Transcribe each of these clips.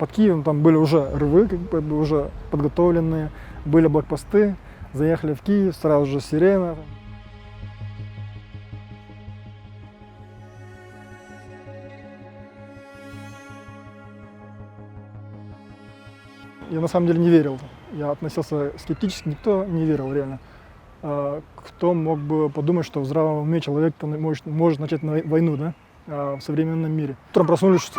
под Киевом там были уже рвы, как бы уже подготовленные, были блокпосты, заехали в Киев, сразу же сирена. Я на самом деле не верил. Я относился скептически, никто не верил реально. Кто мог бы подумать, что в здравом уме человек может начать войну, да? В современном мире. Утром проснулись,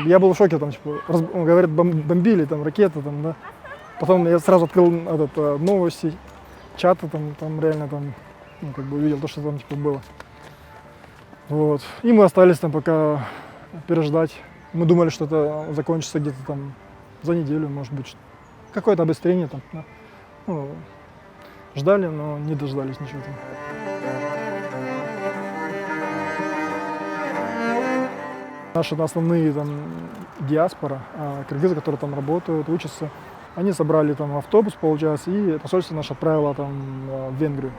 я был в шоке, там, типа, говорят, бомбили, там, ракеты, там, да. Потом я сразу открыл новости, чаты, там реально, там, ну, как бы увидел то, что там, типа, было. Вот. И мы остались там пока переждать. Мы думали, что это закончится где-то там за неделю, может быть, какое-то обострение там, да. Ну, ждали, но не дождались ничего там. Наши основные там диаспора, киргизы, которые там работают, учатся, они собрали там автобус, получается, и посольство наше отправило там в Венгрию.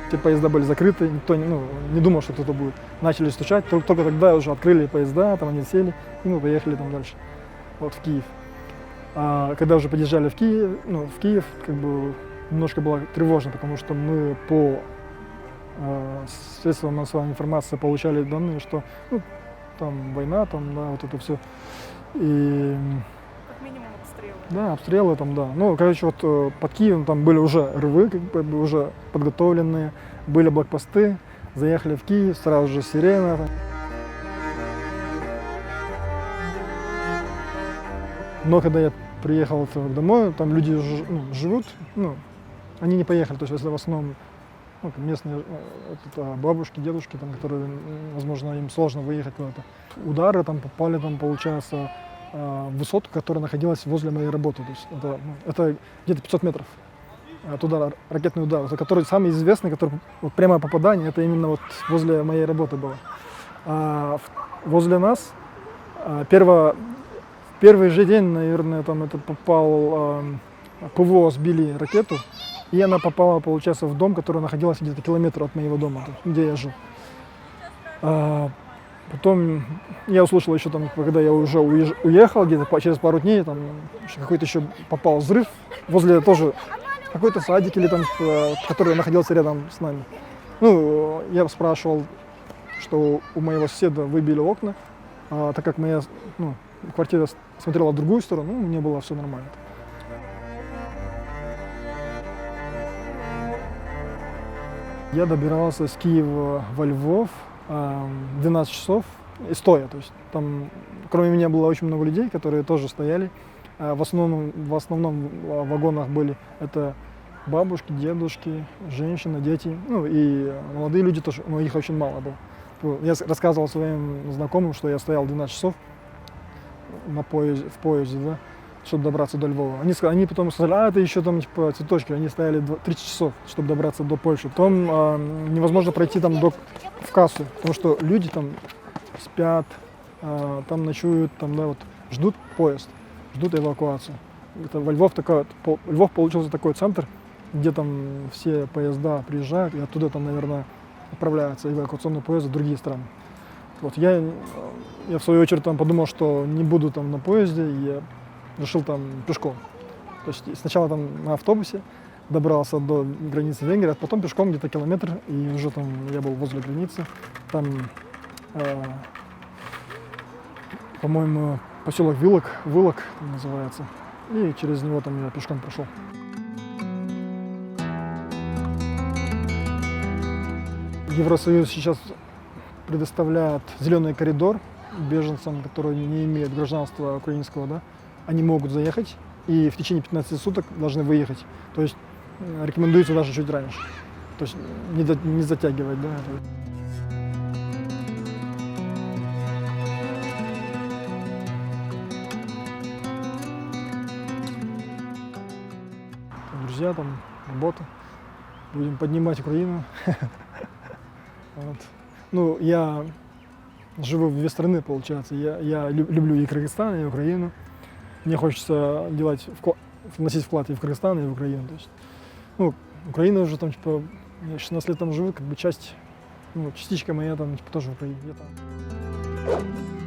Те поезда были закрыты, никто не думал, что кто-то будет. Начали стучать, только тогда уже открыли поезда, там они сели, и мы поехали там дальше, вот в Киев. А когда уже подъезжали в Киев, как бы немножко было тревожно, потому что мы по средствам массовой информации получали данные, что там война, там, да, вот это все. И Как минимум обстрелы. да, обстрелы там, да. Ну, короче, вот под Киевом там были уже рвы, как бы уже подготовленные, были блокпосты, заехали в Киев, сразу же сирена. Но когда я приехал домой, там люди живут, они не поехали, то есть это в основном местные бабушки, дедушки, там, которые, возможно, им сложно выехать куда-то. Удары там попали, там, получается, в высоту, которая находилась возле моей работы, то есть это где-то 500 метров от удара, ракетный удар, который самый известный, который вот, прямое попадание, это именно вот возле моей работы было. Возле нас первый же день, наверное, там это попал, ПВО сбили ракету, и она попала, получается, в дом, который находился где-то километр от моего дома, где я жил. Потом я услышал еще там, когда я уже уехал, где-то через пару дней, там какой-то еще попал взрыв возле тоже какой-то садик или там, который находился рядом с нами. Ну, я спрашивал, что у моего соседа выбили окна, так как моя квартира смотрела в другую сторону, мне было все нормально. Я добирался с Киева во Львов 12 часов и стоя. То есть там, кроме меня, было очень много людей, которые тоже стояли. В основном в вагонах были это бабушки, дедушки, женщины, дети, и молодые люди тоже, но их очень мало было. Я рассказывал своим знакомым, что я стоял 12 часов в поезде, да, чтобы добраться до Львова. Они потом сказали, это еще там типа цветочки, они стояли 30 часов, чтобы добраться до Польши. Потом невозможно пройти там в кассу, потому что люди там спят, там ночуют, там, да, вот, ждут поезд, ждут эвакуацию. Это Львов получился такой центр, где там все поезда приезжают, и оттуда там, наверное, отправляются эвакуационные поезды в другие страны. Вот я в свою очередь там подумал, что не буду там на поезде, и я решил там пешком. То есть сначала там на автобусе добрался до границы Венгрии, а потом пешком где-то километр, и уже там я был возле границы. Там, по-моему, поселок Вылок называется, и через него там я пешком прошел. Евросоюз сейчас предоставляет зеленый коридор беженцам, которые не имеют гражданства украинского, да, они могут заехать и в течение 15 суток должны выехать. То есть рекомендуется даже чуть раньше. То есть не затягивать, да. Друзья, там, работа. Будем поднимать Украину. Вот. Я живу в две страны, получается. Я люблю и Кыргызстан, и Украину. Мне хочется вносить вклад и в Кыргызстан, и в Украину. То есть, Украина уже там, типа, я 16 лет там живу, как бы часть, ну, частичка моя там, типа, тоже в Украине. Я там.